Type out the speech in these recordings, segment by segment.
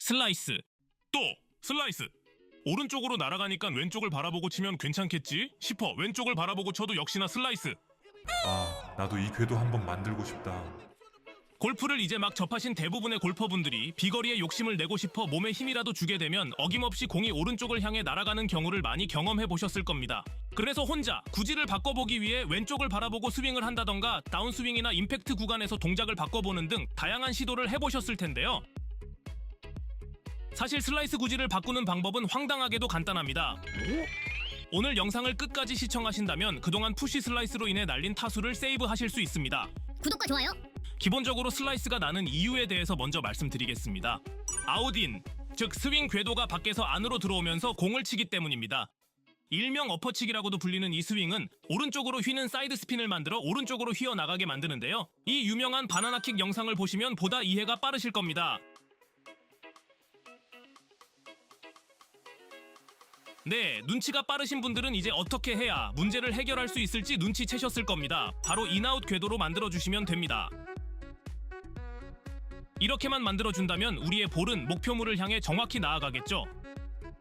슬라이스. 또 슬라이스. 오른쪽으로 날아가니까 왼쪽을 바라보고 치면 괜찮겠지 싶어 왼쪽을 바라보고 쳐도 역시나 슬라이스. 아, 나도 이 궤도 한번 만들고 싶다. 골프를 이제 막 접하신 대부분의 골퍼분들이 비거리에 욕심을 내고 싶어 몸에 힘이라도 주게 되면 어김없이 공이 오른쪽을 향해 날아가는 경우를 많이 경험해 보셨을 겁니다. 그래서 혼자 구질을 바꿔보기 위해 왼쪽을 바라보고 스윙을 한다던가 다운스윙이나 임팩트 구간에서 동작을 바꿔보는 등 다양한 시도를 해보셨을 텐데요. 사실 슬라이스 구질을 바꾸는 방법은 황당하게도 간단합니다. 오늘 영상을 끝까지 시청하신다면 그동안 푸시 슬라이스로 인해 날린 타수를 세이브하실 수 있습니다. 구독과 좋아요. 기본적으로 슬라이스가 나는 이유에 대해서 먼저 말씀드리겠습니다. 아웃인, 즉 스윙 궤도가 밖에서 안으로 들어오면서 공을 치기 때문입니다. 일명 엎어치기라고도 불리는 이 스윙은 오른쪽으로 휘는 사이드 스핀을 만들어 오른쪽으로 휘어나가게 만드는데요. 이 유명한 바나나킥 영상을 보시면 보다 이해가 빠르실 겁니다. 네, 눈치가 빠르신 분들은 이제 어떻게 해야 문제를 해결할 수 있을지 눈치채셨을 겁니다. 바로 인아웃 궤도로 만들어주시면 됩니다. 이렇게만 만들어준다면 우리의 볼은 목표물을 향해 정확히 나아가겠죠.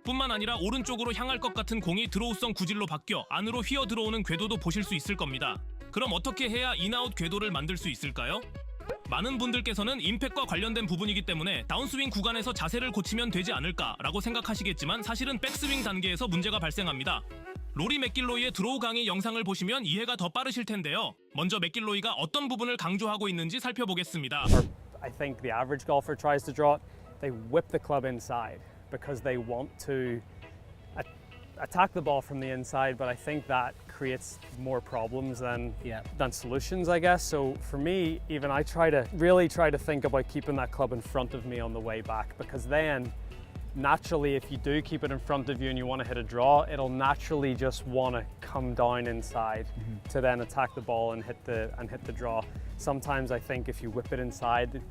뿐만 아니라 오른쪽으로 향할 것 같은 공이 드로우성 구질로 바뀌어 안으로 휘어 들어오는 궤도도 보실 수 있을 겁니다. 그럼 어떻게 해야 인아웃 궤도를 만들 수 있을까요? 많은 분들께서는 임팩트과 관련된 부분이기 때문에 다운스윙 구간에서 자세를 고치면 되지 않을까라고 생각하시겠지만 사실은 백스윙 단계에서 문제가 발생합니다. 로리 맥길로이의 드로우 강의 영상을 보시면 이해가 더 빠르실 텐데요. 먼저 맥길로이가 어떤 부분을 강조하고 있는지 살펴보겠습니다. I think the average golfer tries to draw it, they whip the club inside because they want to attack the ball from the inside, but I think that creates more problems than solutions, I guess. So for me, even I really try to think about keeping that club in front of me on the way back, because then naturally, if you do keep it in front of you and you want to hit a draw, it'll naturally just want to come down inside to then attack the ball and hit the draw. Sometimes I think if you whip it inside,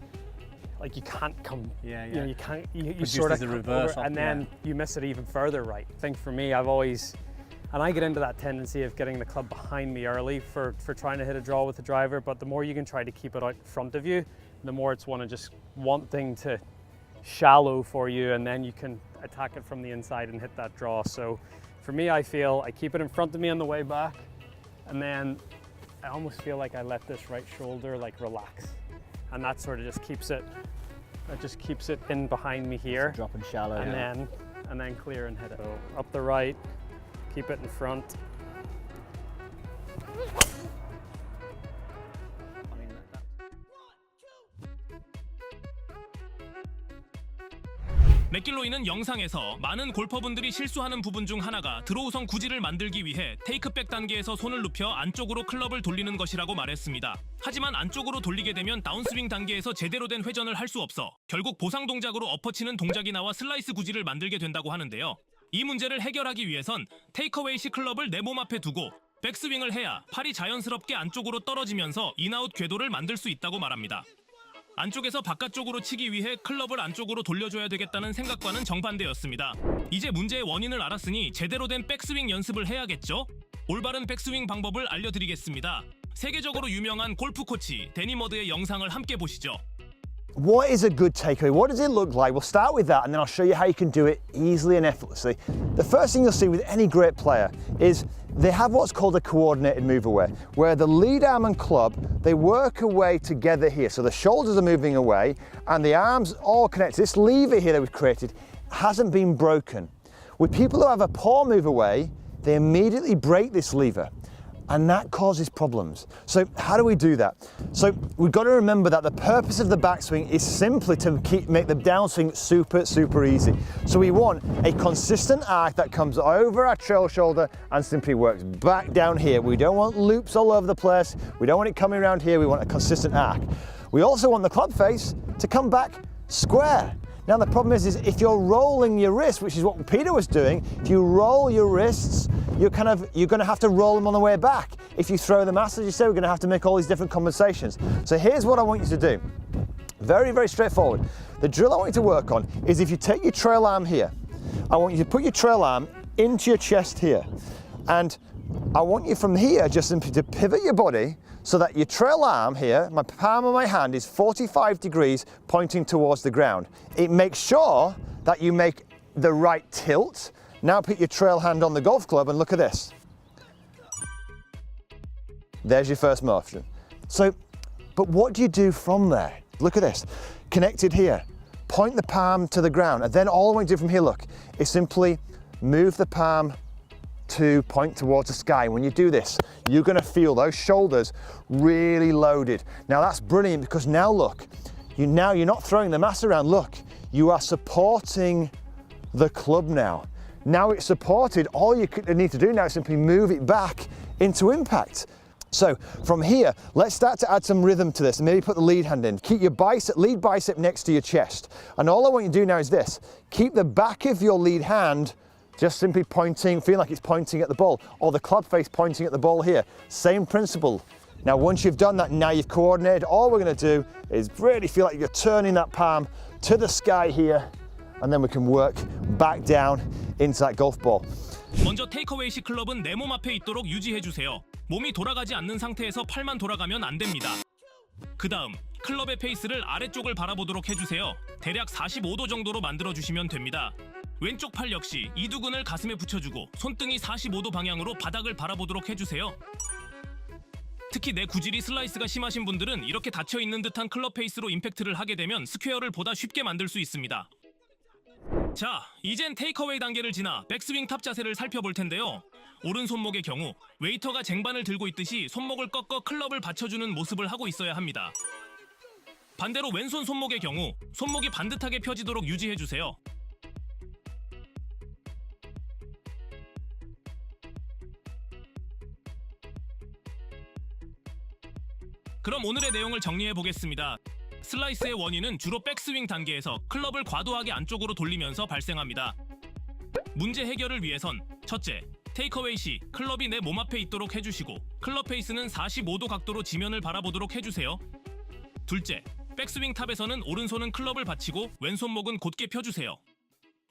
like you can't come, you know, you can't, you sort of the come reverse over and then you miss it even further right. I think for me, I've always, and I get into that tendency of getting the club behind me early for trying to hit a draw with the driver, but the more you can try to keep it out in front of you, the more it's wanting to shallow for you, and then you can attack it from the inside and hit that draw. So for me, I feel I keep it in front of me on the way back, and then I almost feel like I let this right shoulder like relax, and that sort of just keeps it in behind me here, Dropping shallow. and then clear and hit it. So up the right, keep it in front. 맥길로이는 영상에서 많은 골퍼분들이 실수하는 부분 중 하나가 드로우성 구질을 만들기 위해 테이크백 단계에서 손을 눕혀 안쪽으로 클럽을 돌리는 것이라고 말했습니다. 하지만 안쪽으로 돌리게 되면 다운스윙 단계에서 제대로 된 회전을 할 수 없어 결국 보상 동작으로 엎어치는 동작이 나와 슬라이스 구질을 만들게 된다고 하는데요. 이 문제를 해결하기 위해선 테이크어웨이식 클럽을 내 몸 앞에 두고 백스윙을 해야 팔이 자연스럽게 안쪽으로 떨어지면서 인아웃 궤도를 만들 수 있다고 말합니다. 안쪽에서 바깥쪽으로 치기 위해 클럽을 안쪽으로 돌려줘야 되겠다는 생각과는 정반대였습니다. 이제 문제의 원인을 알았으니 제대로 된 백스윙 연습을 해야겠죠? 올바른 백스윙 방법을 알려드리겠습니다. 세계적으로 유명한 골프 코치 데니 머드의 영상을 함께 보시죠. What is a good takeaway? What does it look like? We'll start with that and then I'll show you how you can do it easily and effortlessly. The first thing you'll see with any great player is they have what's called a coordinated move away, where the lead arm and club, they work away together here. So the shoulders are moving away and the arms all connected. This lever here that we've created hasn't been broken. With people who have a poor move away, they immediately break this lever. And that causes problems. So how do we do that? So we've got to remember that the purpose of the backswing is simply to make the downswing super easy. So we want a consistent arc that comes over our trail shoulder and simply works back down here. We don't want loops all over the place. We don't want it coming around here. We want a consistent arc. We also want the club face to come back square. Now the problem is if you're rolling your wrist, which is what Peter was doing, if you roll your wrists, you're going to have to roll them on the way back. If you throw them out, as you say, we're going to have to make all these different compensations. So here's what I want you to do. Very straightforward. The drill I want you to work on is if you take your trail arm here, I want you to put your trail arm into your chest here. And I want you from here just simply to pivot your body so that your trail arm here, my palm of my hand, is 45 degrees pointing towards the ground. It makes sure that you make the right tilt. Now put your trail hand on the golf club and look at this. There's your first motion. So, but what do you do from there? Look at this. Connected here. Point the palm to the ground, and then all I want to do from here, look, is simply move the palm to point towards the sky. When you do this, you're going to feel those shoulders really loaded. Now that's brilliant because now look, you're not throwing the mass around. Look, you are supporting the club now. Now it's supported. All you need to do now is simply move it back into impact. So from here, let's start to add some rhythm to this and maybe put the lead hand in. Keep your lead bicep next to your chest. And all I want you to do now is this. Keep the back of your lead hand just simply pointing, feel like it's pointing at the ball, or the club face pointing at the ball here. Same principle. Now once you've done that, now you've coordinated, all we're gonna do is really feel like you're turning that palm to the sky here, and then we can work back down into that golf ball. 먼저 테이크어웨이식 클럽은 내 몸 앞에 있도록 유지해주세요. 몸이 돌아가지 않는 상태에서 팔만 돌아가면 안 됩니다. 그 다음 클럽의 페이스를 아래쪽을 바라보도록 해주세요. 대략 45도 정도로 만들어주시면 됩니다. 왼쪽 팔 역시 이두근을 가슴에 붙여주고 손등이 45도 방향으로 바닥을 바라보도록 해주세요. 특히 내 구질이 슬라이스가 심하신 분들은 이렇게 닫혀있는 듯한 클럽 페이스로 임팩트를 하게 되면 스퀘어를 보다 쉽게 만들 수 있습니다. 자, 이젠 테이크어웨이 단계를 지나 백스윙 탑 자세를 살펴볼 텐데요. 오른 손목의 경우 웨이터가 쟁반을 들고 있듯이 손목을 꺾어 클럽을 받쳐주는 모습을 하고 있어야 합니다. 반대로 왼손 손목의 경우 손목이 반듯하게 펴지도록 유지해주세요. 그럼 오늘의 내용을 정리해 보겠습니다. 슬라이스의 원인은 주로 백스윙 단계에서 클럽을 과도하게 안쪽으로 돌리면서 발생합니다. 문제 해결을 위해선 첫째, 테이크어웨이 시 클럽이 내 몸 앞에 있도록 해주시고 클럽 페이스는 45도 각도로 지면을 바라보도록 해주세요. 둘째, 백스윙 탑에서는 오른손은 클럽을 받치고 왼손목은 곧게 펴주세요.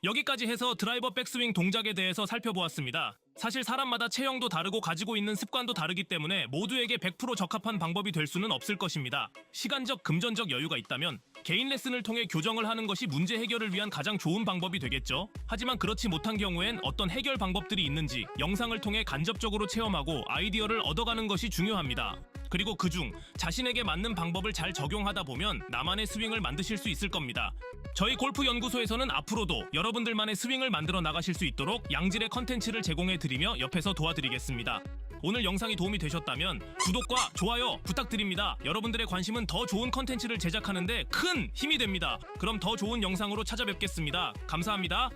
여기까지 해서 드라이버 백스윙 동작에 대해서 살펴보았습니다. 사실 사람마다 체형도 다르고 가지고 있는 습관도 다르기 때문에 모두에게 100% 적합한 방법이 될 수는 없을 것입니다. 시간적, 금전적 여유가 있다면 개인 레슨을 통해 교정을 하는 것이 문제 해결을 위한 가장 좋은 방법이 되겠죠. 하지만 그렇지 못한 경우엔 어떤 해결 방법들이 있는지 영상을 통해 간접적으로 체험하고 아이디어를 얻어가는 것이 중요합니다. 그리고 그중 자신에게 맞는 방법을 잘 적용하다 보면 나만의 스윙을 만드실 수 있을 겁니다. 저희 골프 연구소에서는 앞으로도 여러분들만의 스윙을 만들어 나가실 수 있도록 양질의 컨텐츠를 제공해 드리며 옆에서 도와드리겠습니다. 오늘 영상이 도움이 되셨다면 구독과 좋아요 부탁드립니다. 여러분들의 관심은 더 좋은 컨텐츠를 제작하는데 큰 힘이 됩니다. 그럼 더 좋은 영상으로 찾아뵙겠습니다. 감사합니다.